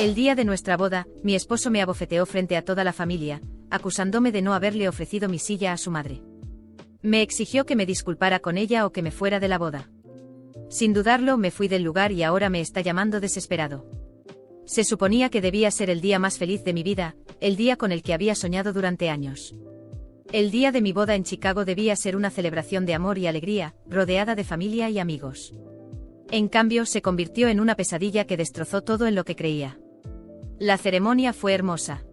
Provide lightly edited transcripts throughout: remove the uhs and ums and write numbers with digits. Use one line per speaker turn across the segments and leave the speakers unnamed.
El día de nuestra boda, mi esposo me abofeteó frente a toda la familia, acusándome de no haberle ofrecido mi silla a su madre. Me exigió que me disculpara con ella o que me fuera de la boda. Sin dudarlo, me fui del lugar y ahora me está llamando desesperado. Se suponía que debía ser el día más feliz de mi vida, el día con el que había soñado durante años. El día de mi boda en Chicago debía ser una celebración de amor y alegría, rodeada de familia y amigos. En cambio, se convirtió en una pesadilla que destrozó todo en lo que creía. La ceremonia fue hermosa.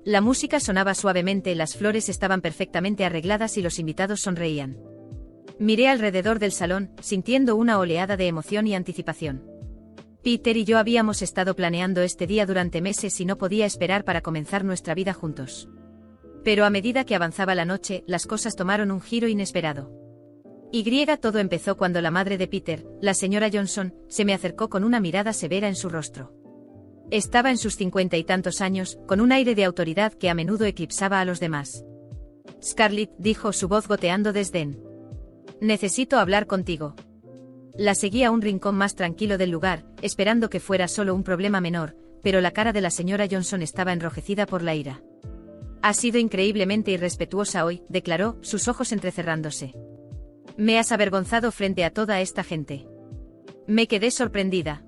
La música sonaba suavemente, las flores estaban perfectamente arregladas y los invitados sonreían. Miré alrededor del salón, sintiendo una oleada de emoción y anticipación. Peter y yo habíamos estado planeando este día durante meses y no podía esperar para comenzar nuestra vida juntos. Pero a medida que avanzaba la noche, las cosas tomaron un giro inesperado. Todo empezó cuando la madre de Peter, la señora Johnson, se me acercó con una mirada severa en su rostro. Estaba en sus 50 y tantos años, con un aire de autoridad que a menudo eclipsaba a los demás. Scarlett, dijo, su voz goteando desdén. Necesito hablar contigo. La seguí a un rincón más tranquilo del lugar, esperando que fuera solo un problema menor, pero la cara de la señora Johnson estaba enrojecida por la ira. Has sido increíblemente irrespetuosa hoy, declaró, sus ojos entrecerrándose. Me has avergonzado frente a toda esta gente. Me quedé sorprendida.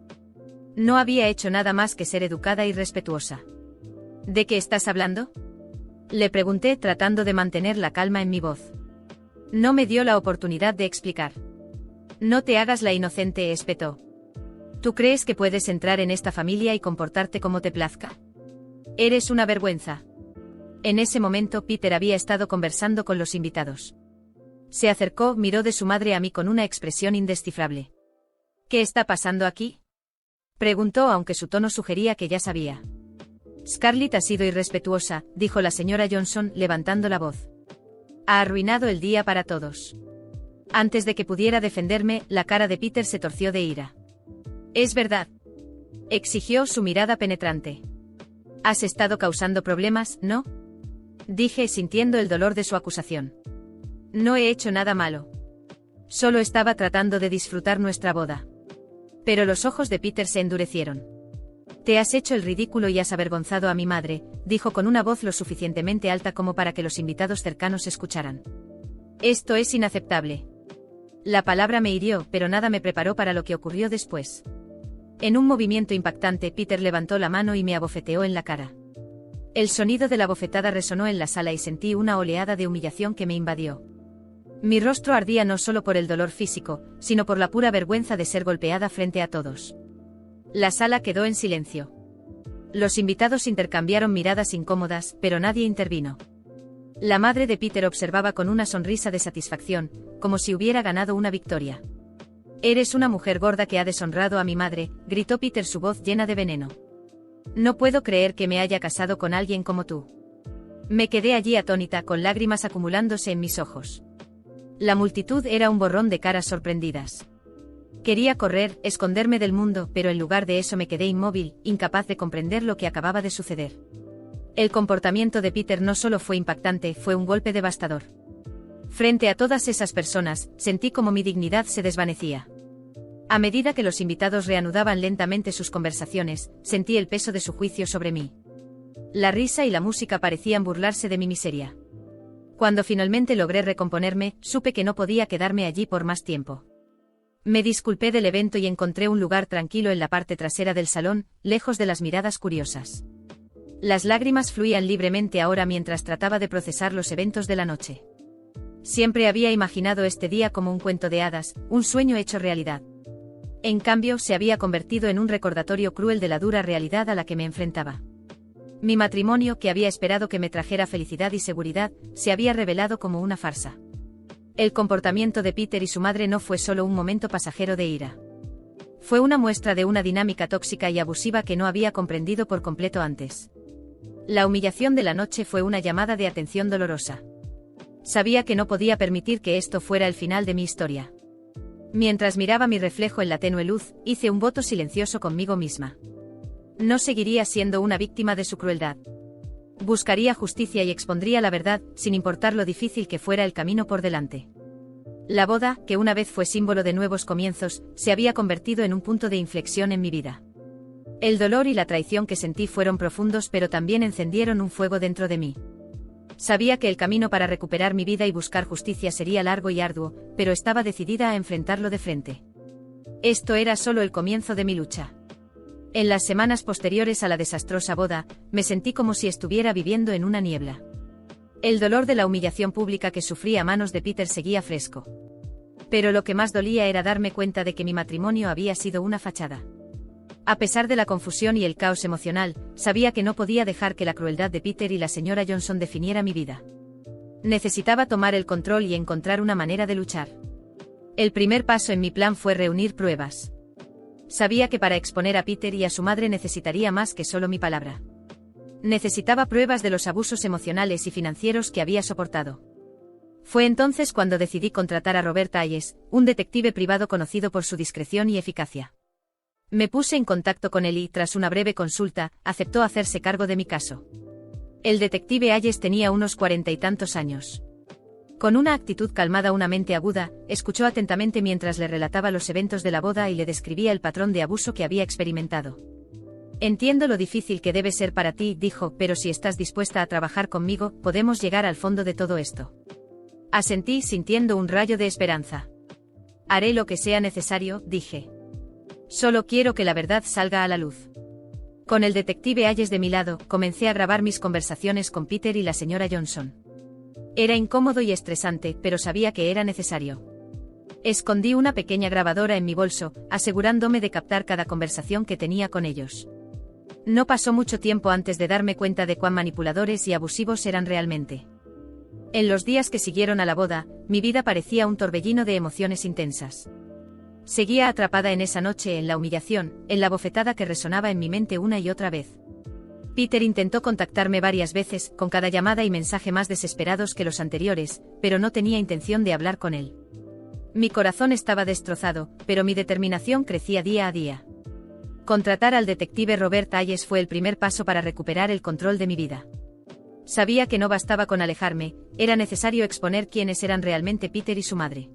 No había hecho nada más que ser educada y respetuosa. ¿De qué estás hablando? Le pregunté tratando de mantener la calma en mi voz. No me dio la oportunidad de explicar. No te hagas la inocente, espetó. ¿Tú crees que puedes entrar en esta familia y comportarte como te plazca? Eres una vergüenza. En ese momento Peter había estado conversando con los invitados. Se acercó, miró de su madre a mí con una expresión indescifrable. ¿Qué está pasando aquí? Preguntó, aunque su tono sugería que ya sabía. Scarlett ha sido irrespetuosa, dijo la señora Johnson, levantando la voz. Ha arruinado el día para todos. Antes de que pudiera defenderme, la cara de Peter se torció de ira. Es verdad. Exigió, su mirada penetrante. Has estado causando problemas, ¿no? Dije, sintiendo el dolor de su acusación. No he hecho nada malo. Solo estaba tratando de disfrutar nuestra boda. Pero los ojos de Peter se endurecieron. Te has hecho el ridículo y has avergonzado a mi madre, dijo con una voz lo suficientemente alta como para que los invitados cercanos escucharan. Esto es inaceptable. La palabra me hirió, pero nada me preparó para lo que ocurrió después. En un movimiento impactante, Peter levantó la mano y me abofeteó en la cara. El sonido de la bofetada resonó en la sala y sentí una oleada de humillación que me invadió. Mi rostro ardía no solo por el dolor físico, sino por la pura vergüenza de ser golpeada frente a todos. La sala quedó en silencio. Los invitados intercambiaron miradas incómodas, pero nadie intervino. La madre de Peter observaba con una sonrisa de satisfacción, como si hubiera ganado una victoria. Eres una mujer gorda que ha deshonrado a mi madre, gritó Peter, su voz llena de veneno. No puedo creer que me haya casado con alguien como tú. Me quedé allí atónita, con lágrimas acumulándose en mis ojos. La multitud era un borrón de caras sorprendidas. Quería correr, esconderme del mundo, pero en lugar de eso me quedé inmóvil, incapaz de comprender lo que acababa de suceder. El comportamiento de Peter no solo fue impactante, fue un golpe devastador. Frente a todas esas personas, sentí como mi dignidad se desvanecía. A medida que los invitados reanudaban lentamente sus conversaciones, sentí el peso de su juicio sobre mí. La risa y la música parecían burlarse de mi miseria. Cuando finalmente logré recomponerme, supe que no podía quedarme allí por más tiempo. Me disculpé del evento y encontré un lugar tranquilo en la parte trasera del salón, lejos de las miradas curiosas. Las lágrimas fluían libremente ahora mientras trataba de procesar los eventos de la noche. Siempre había imaginado este día como un cuento de hadas, un sueño hecho realidad. En cambio, se había convertido en un recordatorio cruel de la dura realidad a la que me enfrentaba. Mi matrimonio, que había esperado que me trajera felicidad y seguridad, se había revelado como una farsa. El comportamiento de Peter y su madre no fue solo un momento pasajero de ira. Fue una muestra de una dinámica tóxica y abusiva que no había comprendido por completo antes. La humillación de la noche fue una llamada de atención dolorosa. Sabía que no podía permitir que esto fuera el final de mi historia. Mientras miraba mi reflejo en la tenue luz, hice un voto silencioso conmigo misma. No seguiría siendo una víctima de su crueldad. Buscaría justicia y expondría la verdad, sin importar lo difícil que fuera el camino por delante. La boda, que una vez fue símbolo de nuevos comienzos, se había convertido en un punto de inflexión en mi vida. El dolor y la traición que sentí fueron profundos, pero también encendieron un fuego dentro de mí. Sabía que el camino para recuperar mi vida y buscar justicia sería largo y arduo, pero estaba decidida a enfrentarlo de frente. Esto era solo el comienzo de mi lucha. En las semanas posteriores a la desastrosa boda, me sentí como si estuviera viviendo en una niebla. El dolor de la humillación pública que sufrí a manos de Peter seguía fresco. Pero lo que más dolía era darme cuenta de que mi matrimonio había sido una fachada. A pesar de la confusión y el caos emocional, sabía que no podía dejar que la crueldad de Peter y la señora Johnson definiera mi vida. Necesitaba tomar el control y encontrar una manera de luchar. El primer paso en mi plan fue reunir pruebas. Sabía que para exponer a Peter y a su madre necesitaría más que solo mi palabra. Necesitaba pruebas de los abusos emocionales y financieros que había soportado. Fue entonces cuando decidí contratar a Robert Hayes, un detective privado conocido por su discreción y eficacia. Me puse en contacto con él y, tras una breve consulta, aceptó hacerse cargo de mi caso. El detective Hayes tenía unos 40 y tantos años. Con una actitud calmada, una mente aguda, escuchó atentamente mientras le relataba los eventos de la boda y le describía el patrón de abuso que había experimentado. Entiendo lo difícil que debe ser para ti, dijo, pero si estás dispuesta a trabajar conmigo, podemos llegar al fondo de todo esto. Asentí sintiendo un rayo de esperanza. Haré lo que sea necesario, dije. Solo quiero que la verdad salga a la luz. Con el detective Hayes de mi lado, comencé a grabar mis conversaciones con Peter y la señora Johnson. Era incómodo y estresante, pero sabía que era necesario. Escondí una pequeña grabadora en mi bolso, asegurándome de captar cada conversación que tenía con ellos. No pasó mucho tiempo antes de darme cuenta de cuán manipuladores y abusivos eran realmente. En los días que siguieron a la boda, mi vida parecía un torbellino de emociones intensas. Seguía atrapada en esa noche, en la humillación, en la bofetada que resonaba en mi mente una y otra vez. Peter intentó contactarme varias veces, con cada llamada y mensaje más desesperados que los anteriores, pero no tenía intención de hablar con él. Mi corazón estaba destrozado, pero mi determinación crecía día a día. Contratar al detective Robert Hayes fue el primer paso para recuperar el control de mi vida. Sabía que no bastaba con alejarme, era necesario exponer quiénes eran realmente Peter y su madre.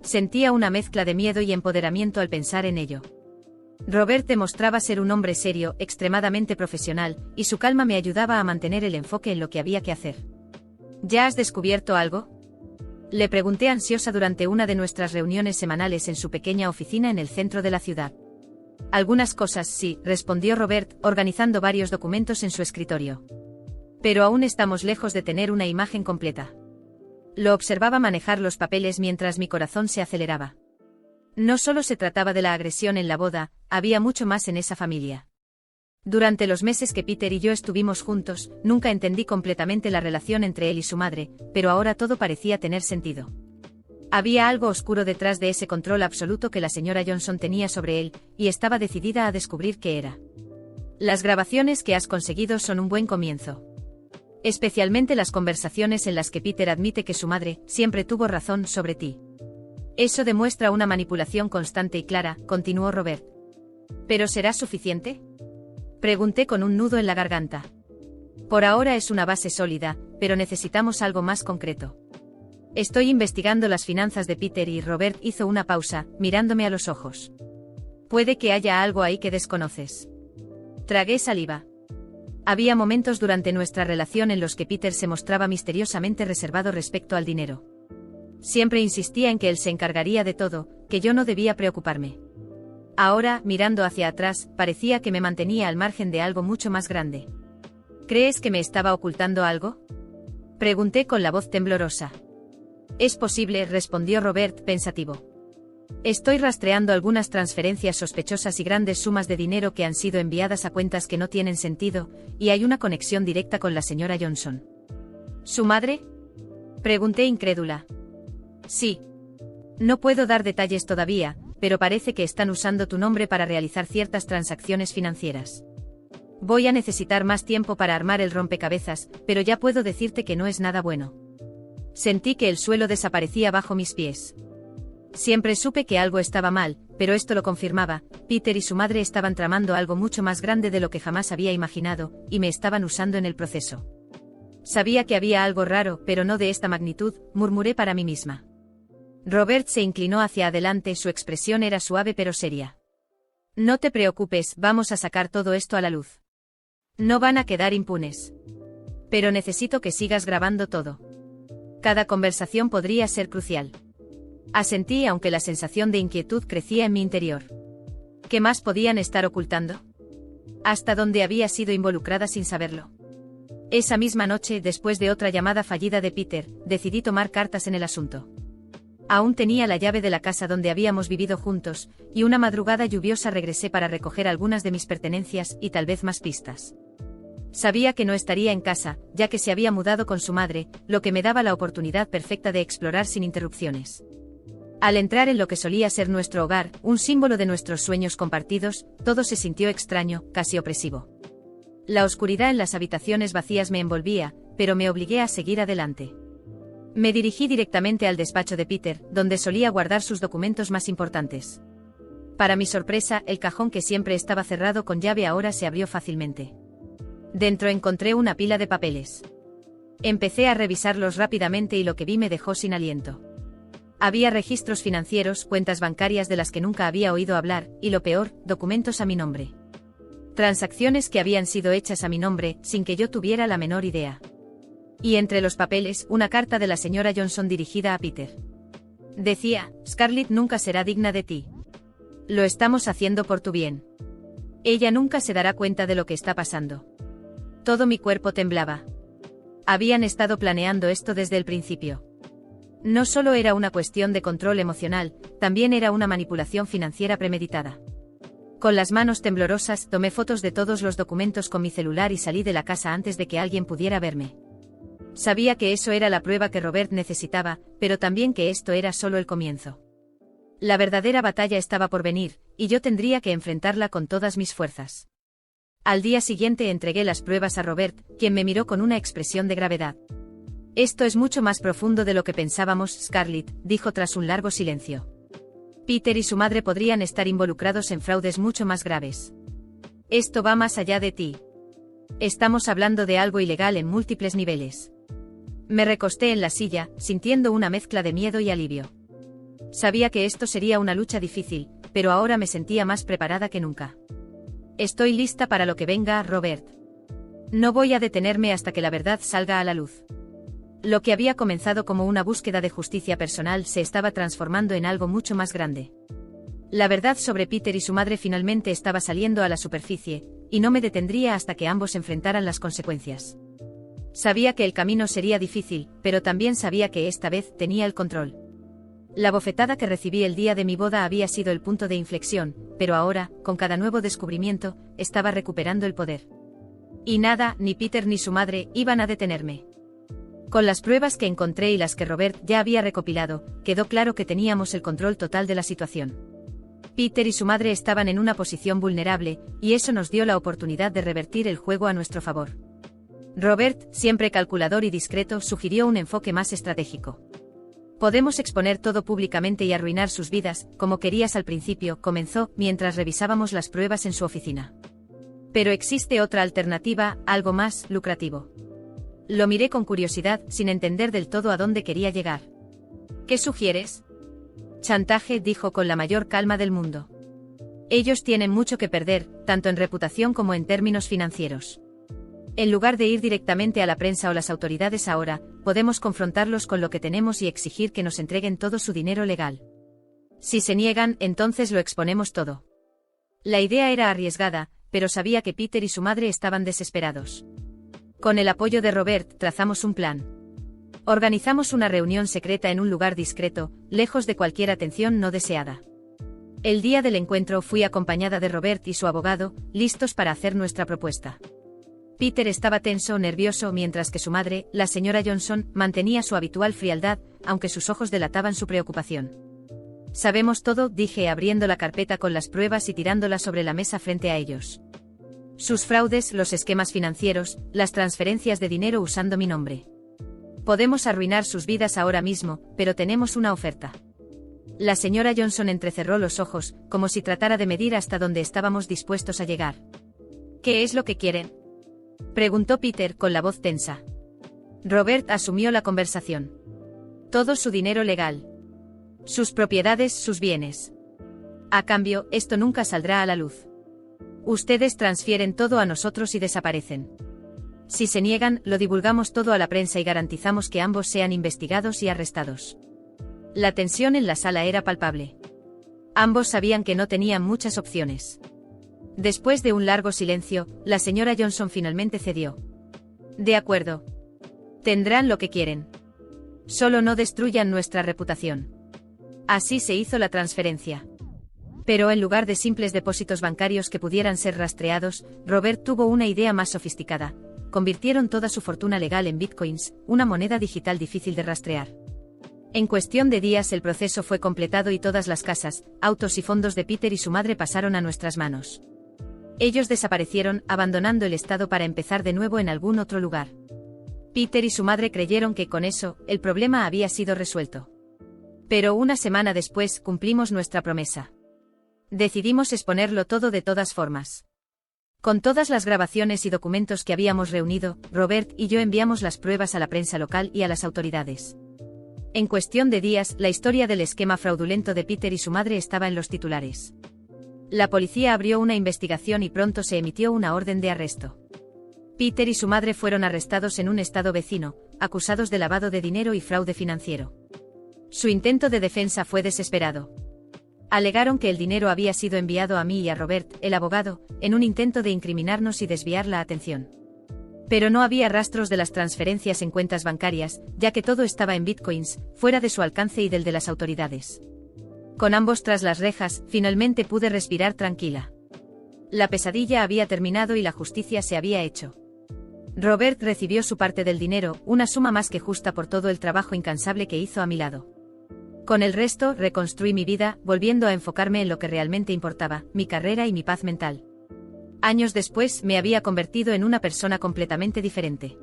Sentía una mezcla de miedo y empoderamiento al pensar en ello. Robert demostraba ser un hombre serio, extremadamente profesional, y su calma me ayudaba a mantener el enfoque en lo que había que hacer. ¿Ya has descubierto algo?, le pregunté ansiosa durante una de nuestras reuniones semanales en su pequeña oficina en el centro de la ciudad. Algunas cosas sí, respondió Robert, organizando varios documentos en su escritorio. Pero aún estamos lejos de tener una imagen completa. Lo observaba manejar los papeles mientras mi corazón se aceleraba. No solo se trataba de la agresión en la boda, había mucho más en esa familia. Durante los meses que Peter y yo estuvimos juntos, nunca entendí completamente la relación entre él y su madre, pero ahora todo parecía tener sentido. Había algo oscuro detrás de ese control absoluto que la señora Johnson tenía sobre él, y estaba decidida a descubrir qué era. Las grabaciones que has conseguido son un buen comienzo. Especialmente las conversaciones en las que Peter admite que su madre siempre tuvo razón sobre ti. Eso demuestra una manipulación constante y clara, continuó Robert. ¿Pero será suficiente?, pregunté con un nudo en la garganta. Por ahora es una base sólida, pero necesitamos algo más concreto. Estoy investigando las finanzas de Peter y Robert hizo una pausa, mirándome a los ojos. Puede que haya algo ahí que desconoces. Tragué saliva. Había momentos durante nuestra relación en los que Peter se mostraba misteriosamente reservado respecto al dinero. Siempre insistía en que él se encargaría de todo, que yo no debía preocuparme. Ahora, mirando hacia atrás, parecía que me mantenía al margen de algo mucho más grande. ¿Crees que me estaba ocultando algo?, pregunté con la voz temblorosa. Es posible, respondió Robert, pensativo. Estoy rastreando algunas transferencias sospechosas y grandes sumas de dinero que han sido enviadas a cuentas que no tienen sentido, y hay una conexión directa con la señora Johnson. ¿Su madre?, pregunté incrédula. Sí. No puedo dar detalles todavía, pero parece que están usando tu nombre para realizar ciertas transacciones financieras. Voy a necesitar más tiempo para armar el rompecabezas, pero ya puedo decirte que no es nada bueno. Sentí que el suelo desaparecía bajo mis pies. Siempre supe que algo estaba mal, pero esto lo confirmaba. Peter y su madre estaban tramando algo mucho más grande de lo que jamás había imaginado, y me estaban usando en el proceso. Sabía que había algo raro, pero no de esta magnitud, murmuré para mí misma. Robert se inclinó hacia adelante, su expresión era suave pero seria. No te preocupes, vamos a sacar todo esto a la luz. No van a quedar impunes. Pero necesito que sigas grabando todo. Cada conversación podría ser crucial. Asentí aunque la sensación de inquietud crecía en mi interior. ¿Qué más podían estar ocultando? ¿Hasta dónde había sido involucrada sin saberlo? Esa misma noche, después de otra llamada fallida de Peter, decidí tomar cartas en el asunto. Aún tenía la llave de la casa donde habíamos vivido juntos, y una madrugada lluviosa regresé para recoger algunas de mis pertenencias y tal vez más pistas. Sabía que no estaría en casa, ya que se había mudado con su madre, lo que me daba la oportunidad perfecta de explorar sin interrupciones. Al entrar en lo que solía ser nuestro hogar, un símbolo de nuestros sueños compartidos, todo se sintió extraño, casi opresivo. La oscuridad en las habitaciones vacías me envolvía, pero me obligué a seguir adelante. Me dirigí directamente al despacho de Peter, donde solía guardar sus documentos más importantes. Para mi sorpresa, el cajón que siempre estaba cerrado con llave ahora se abrió fácilmente. Dentro encontré una pila de papeles. Empecé a revisarlos rápidamente y lo que vi me dejó sin aliento. Había registros financieros, cuentas bancarias de las que nunca había oído hablar, y lo peor, documentos a mi nombre. Transacciones que habían sido hechas a mi nombre, sin que yo tuviera la menor idea. Y entre los papeles, una carta de la señora Johnson dirigida a Peter. Decía: Scarlett nunca será digna de ti. Lo estamos haciendo por tu bien. Ella nunca se dará cuenta de lo que está pasando. Todo mi cuerpo temblaba. Habían estado planeando esto desde el principio. No solo era una cuestión de control emocional, también era una manipulación financiera premeditada. Con las manos temblorosas, tomé fotos de todos los documentos con mi celular y salí de la casa antes de que alguien pudiera verme. Sabía que eso era la prueba que Robert necesitaba, pero también que esto era solo el comienzo. La verdadera batalla estaba por venir, y yo tendría que enfrentarla con todas mis fuerzas. Al día siguiente entregué las pruebas a Robert, quien me miró con una expresión de gravedad. Esto es mucho más profundo de lo que pensábamos, Scarlett, dijo tras un largo silencio. Peter y su madre podrían estar involucrados en fraudes mucho más graves. Esto va más allá de ti. Estamos hablando de algo ilegal en múltiples niveles. Me recosté en la silla, sintiendo una mezcla de miedo y alivio. Sabía que esto sería una lucha difícil, pero ahora me sentía más preparada que nunca. Estoy lista para lo que venga, Robert. No voy a detenerme hasta que la verdad salga a la luz. Lo que había comenzado como una búsqueda de justicia personal se estaba transformando en algo mucho más grande. La verdad sobre Peter y su madre finalmente estaba saliendo a la superficie, y no me detendría hasta que ambos enfrentaran las consecuencias. Sabía que el camino sería difícil, pero también sabía que esta vez tenía el control. La bofetada que recibí el día de mi boda había sido el punto de inflexión, pero ahora, con cada nuevo descubrimiento, estaba recuperando el poder. Y nada, ni Peter ni su madre, iban a detenerme. Con las pruebas que encontré y las que Robert ya había recopilado, quedó claro que teníamos el control total de la situación. Peter y su madre estaban en una posición vulnerable, y eso nos dio la oportunidad de revertir el juego a nuestro favor. Robert, siempre calculador y discreto, sugirió un enfoque más estratégico. Podemos exponer todo públicamente y arruinar sus vidas, como querías al principio, comenzó, mientras revisábamos las pruebas en su oficina. Pero existe otra alternativa, algo más lucrativo. Lo miré con curiosidad, sin entender del todo a dónde quería llegar. ¿Qué sugieres? Chantaje, dijo con la mayor calma del mundo. Ellos tienen mucho que perder, tanto en reputación como en términos financieros. En lugar de ir directamente a la prensa o las autoridades ahora, podemos confrontarlos con lo que tenemos y exigir que nos entreguen todo su dinero legal. Si se niegan, entonces lo exponemos todo. La idea era arriesgada, pero sabía que Peter y su madre estaban desesperados. Con el apoyo de Robert, trazamos un plan. Organizamos una reunión secreta en un lugar discreto, lejos de cualquier atención no deseada. El día del encuentro fui acompañada de Robert y su abogado, listos para hacer nuestra propuesta. Peter estaba tenso, nervioso, mientras que su madre, la señora Johnson, mantenía su habitual frialdad, aunque sus ojos delataban su preocupación. Sabemos todo, dije abriendo la carpeta con las pruebas y tirándola sobre la mesa frente a ellos. Sus fraudes, los esquemas financieros, las transferencias de dinero usando mi nombre. Podemos arruinar sus vidas ahora mismo, pero tenemos una oferta. La señora Johnson entrecerró los ojos, como si tratara de medir hasta dónde estábamos dispuestos a llegar. ¿Qué es lo que quieren?, preguntó Peter con la voz tensa. Robert asumió la conversación. Todo su dinero legal. Sus propiedades, sus bienes. A cambio, esto nunca saldrá a la luz. Ustedes transfieren todo a nosotros y desaparecen. Si se niegan, lo divulgamos todo a la prensa y garantizamos que ambos sean investigados y arrestados. La tensión en la sala era palpable. Ambos sabían que no tenían muchas opciones. Después de un largo silencio, la señora Johnson finalmente cedió. De acuerdo. Tendrán lo que quieren. Solo no destruyan nuestra reputación. Así se hizo la transferencia. Pero en lugar de simples depósitos bancarios que pudieran ser rastreados, Robert tuvo una idea más sofisticada. Convirtieron toda su fortuna legal en bitcoins, una moneda digital difícil de rastrear. En cuestión de días el proceso fue completado y todas las casas, autos y fondos de Peter y su madre pasaron a nuestras manos. Ellos desaparecieron, abandonando el estado para empezar de nuevo en algún otro lugar. Peter y su madre creyeron que con eso, el problema había sido resuelto. Pero una semana después cumplimos nuestra promesa. Decidimos exponerlo todo de todas formas. Con todas las grabaciones y documentos que habíamos reunido, Robert y yo enviamos las pruebas a la prensa local y a las autoridades. En cuestión de días, la historia del esquema fraudulento de Peter y su madre estaba en los titulares. La policía abrió una investigación y pronto se emitió una orden de arresto. Peter y su madre fueron arrestados en un estado vecino, acusados de lavado de dinero y fraude financiero. Su intento de defensa fue desesperado. Alegaron que el dinero había sido enviado a mí y a Robert, el abogado, en un intento de incriminarnos y desviar la atención. Pero no había rastros de las transferencias en cuentas bancarias, ya que todo estaba en bitcoins, fuera de su alcance y del de las autoridades. Con ambos tras las rejas, finalmente pude respirar tranquila. La pesadilla había terminado y la justicia se había hecho. Robert recibió su parte del dinero, una suma más que justa por todo el trabajo incansable que hizo a mi lado. Con el resto, reconstruí mi vida, volviendo a enfocarme en lo que realmente importaba, mi carrera y mi paz mental. Años después, me había convertido en una persona completamente diferente.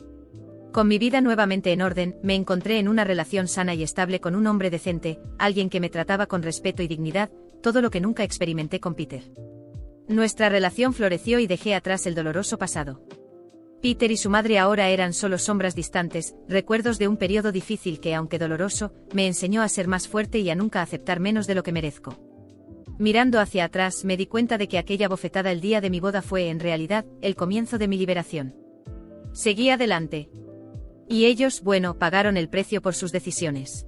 Con mi vida nuevamente en orden, me encontré en una relación sana y estable con un hombre decente, alguien que me trataba con respeto y dignidad, todo lo que nunca experimenté con Peter. Nuestra relación floreció y dejé atrás el doloroso pasado. Peter y su madre ahora eran solo sombras distantes, recuerdos de un periodo difícil que, aunque doloroso, me enseñó a ser más fuerte y a nunca aceptar menos de lo que merezco. Mirando hacia atrás, me di cuenta de que aquella bofetada el día de mi boda fue, en realidad, el comienzo de mi liberación. Seguí adelante. Y ellos, bueno, pagaron el precio por sus decisiones.